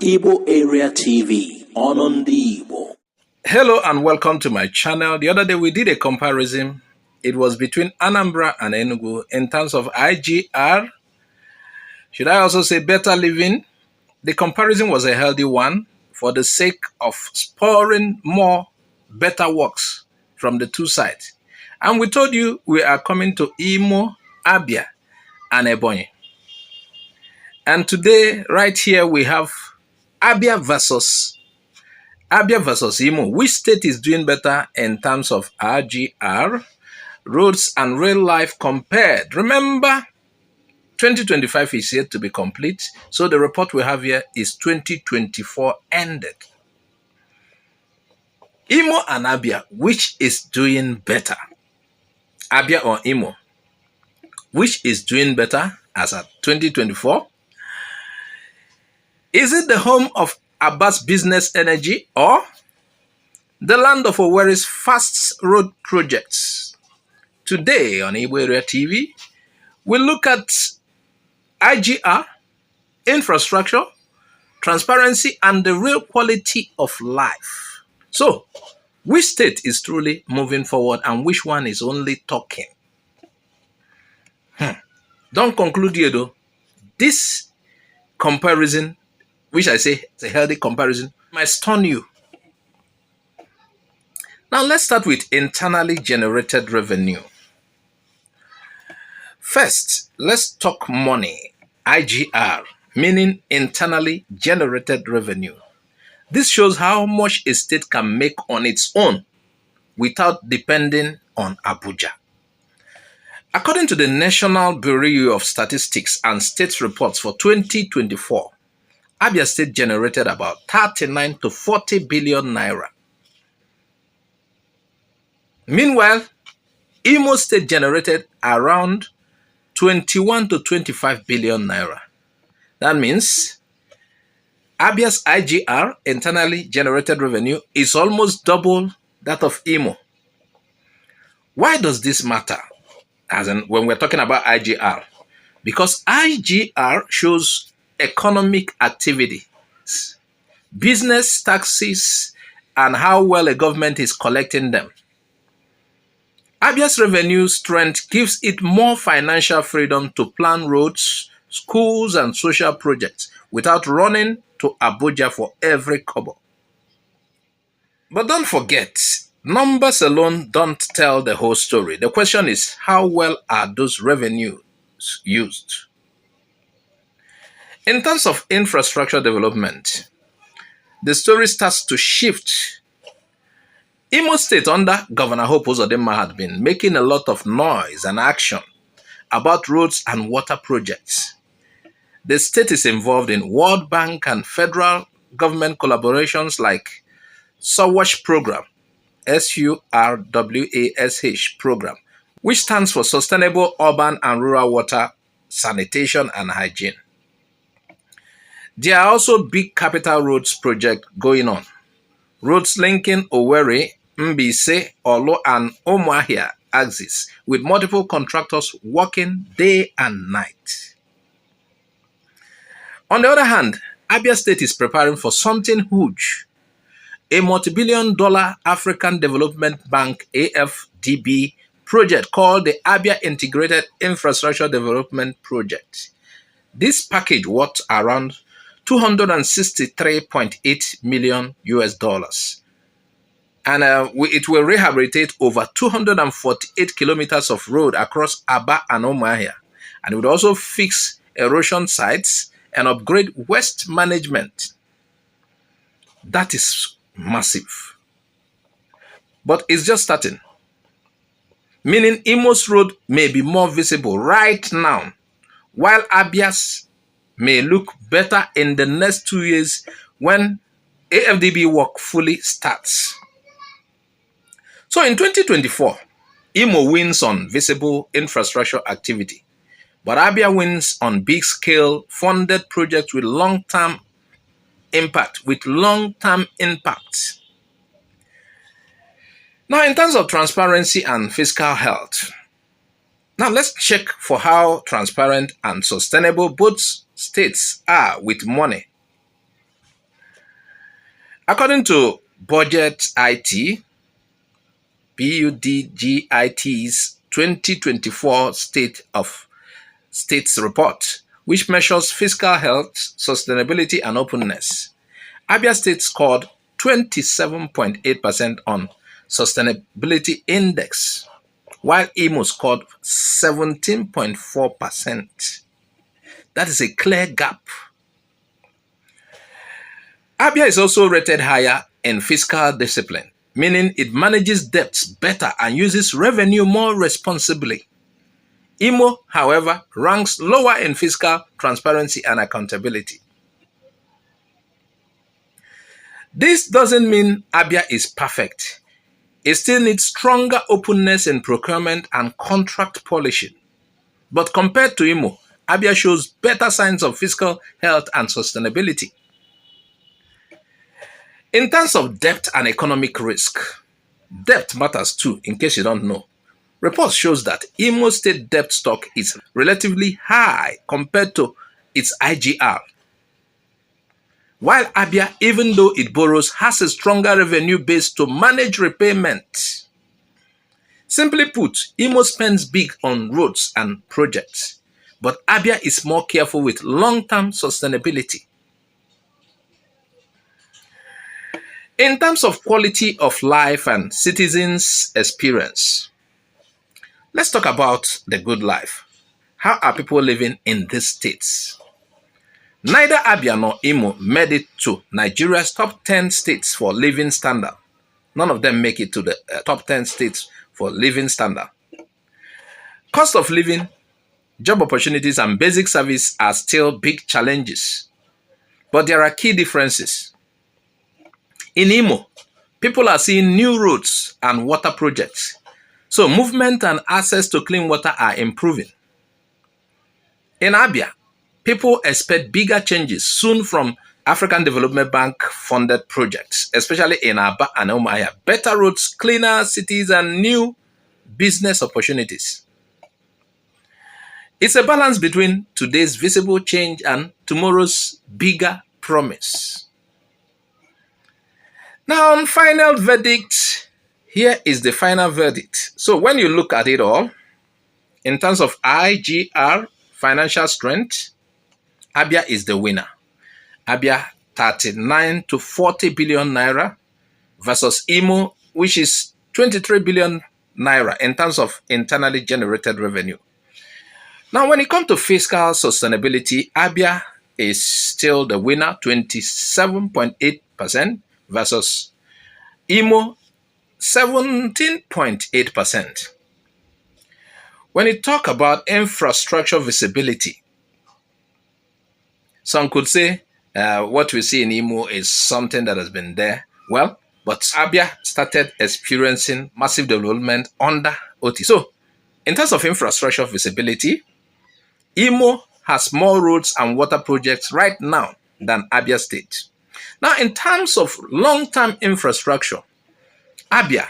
IGBO AREA TV on the Igbo. Hello and welcome to my channel. The other day we did a comparison. It was between Anambra and Enugu in terms of IGR. Should I also say better living? The comparison was a healthy one for the sake of spurring more better works from the two sides. And we told you we are coming to Imo, Abia, and Ebonyi. And today, right here, we have Abia versus Imo. Which state is doing better in terms of IGR, roads and real life compared? Remember, 2025 is yet to be complete, so the report we have here is 2024 ended. Imo and Abia, which is doing better? Abia or Imo? Which is doing better as at 2024? Is it the home of Abbas Business Energy or the land of Owerri's fast road projects? Today on Imo AREA TV, we look at IGR, infrastructure, transparency, and the real quality of life. So, which state is truly moving forward and which one is only talking? Don't conclude here though. This comparison, which I say is a healthy comparison, might stun you. Now let's start with internally generated revenue. First, let's talk money, IGR, meaning internally generated revenue. This shows how much a state can make on its own without depending on Abuja. According to the National Bureau of Statistics and State Reports for 2024, Abia State generated about 39 to 40 billion naira. Meanwhile, Imo State generated around 21 to 25 billion naira. That means Abia's IGR, internally generated revenue, is almost double that of Imo. Why does this matter? As in, when we're talking about IGR, because IGR shows economic activity, business taxes, and how well a government is collecting them. Abia's revenue strength gives it more financial freedom to plan roads, schools, and social projects without running to Abuja for every kobo. But don't forget, numbers alone don't tell the whole story. The question is, how well are those revenues used? In terms of infrastructure development, the story starts to shift. Imo State under Governor Uzodimma had been making a lot of noise and action about roads and water projects. The state is involved in World Bank and federal government collaborations like SURWASH program, SURWASH program, which stands for Sustainable Urban and Rural Water Sanitation and Hygiene. There are also big capital roads projects going on. Roads linking Owerri, Mbise, Olo, and Umuahia axis, with multiple contractors working day and night. On the other hand, Abia State is preparing for something huge. A multi-billion-dollar African Development Bank AFDB project called the Abia Integrated Infrastructure Development Project. This package worth around $263.8 million US. And it will rehabilitate over 248 kilometers of road across Aba and Umuahia. And it would also fix erosion sites and upgrade waste management. That is massive. But it's just starting. Meaning Imo's road may be more visible right now, while Abia's may look better in the next 2 years when AFDB work fully starts. So in 2024, Imo wins on visible infrastructure activity, but Abia wins on big-scale funded projects with long-term impact. Now, in terms of transparency and fiscal health, now let's check for how transparent and sustainable both states are with money. According to Budget IT, BUDGIT's 2024 States Report, which measures fiscal health, sustainability, and openness, Abia State scored 27.8% on Sustainability Index, while Imo scored 17.4%. That is a clear gap. Abia is also rated higher in fiscal discipline, meaning it manages debts better and uses revenue more responsibly. Imo, however, ranks lower in fiscal transparency and accountability. This doesn't mean Abia is perfect. It still needs stronger openness in procurement and contract polishing. But compared to Imo, Abia shows better signs of fiscal health and sustainability. In terms of debt and economic risk, debt matters too, in case you don't know. Reports shows that Imo State debt stock is relatively high compared to its IGR. While Abia, even though it borrows, has a stronger revenue base to manage repayment. Simply put, Imo spends big on roads and projects, but Abia is more careful with long-term sustainability. In terms of quality of life and citizens' experience, let's talk about the good life. How are people living in these states? Neither Abia nor Imo made it to Nigeria's top 10 states for living standard. None of them make it to the top 10 states for living standard. Cost of living, job opportunities, and basic service are still big challenges. But there are key differences. In Imo, people are seeing new roads and water projects. So movement and access to clean water are improving. In Abia, people expect bigger changes soon from African Development Bank funded projects, especially in Aba and Imo IGR. Better roads, cleaner cities, and new business opportunities. It's a balance between today's visible change and tomorrow's bigger promise. Now, on final verdict, here is the final verdict. So when you look at it all, in terms of IGR, financial strength, Abia is the winner. Abia 39 to 40 billion naira versus Imo, which is 23 billion naira in terms of internally generated revenue. Now, when it comes to fiscal sustainability, Abia is still the winner, 27.8% versus Imo, 17.8%. When you talk about infrastructure visibility, some could say what we see in Imo is something that has been there. Well, but Abia started experiencing massive development under Otti. So, in terms of infrastructure visibility, Imo has more roads and water projects right now than Abia State. Now, in terms of long-term infrastructure, Abia,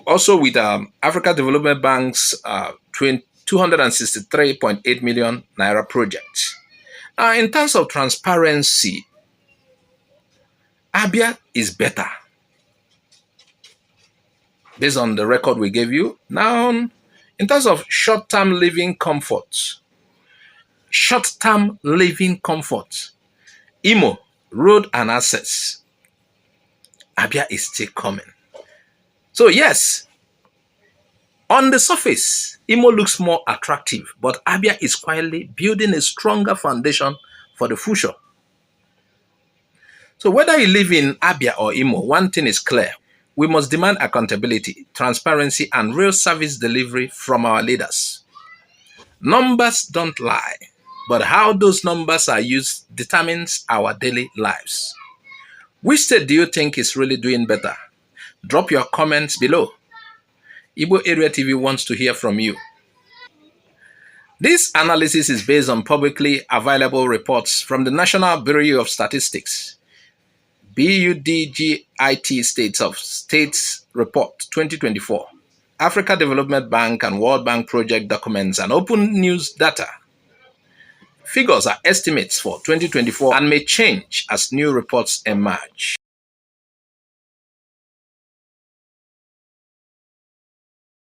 also with Africa Development Bank's 263.8 million naira project. In terms of transparency, Abia is better. Based on the record we gave you. Now, in terms of short-term living comfort, Imo, road and access, Abia is still coming. So yes, on the surface, Imo looks more attractive, but Abia is quietly building a stronger foundation for the future. So whether you live in Abia or Imo, one thing is clear. We must demand accountability, transparency, and real service delivery from our leaders. Numbers don't lie, but how those numbers are used determines our daily lives. Which state do you think is really doing better? Drop your comments below. IGBO AREA TV wants to hear from you. This analysis is based on publicly available reports from the National Bureau of Statistics, BUDGIT States Report 2024, Africa Development Bank and World Bank project documents, and open news data. figures are estimates for 2024 and may change as new reports emerge.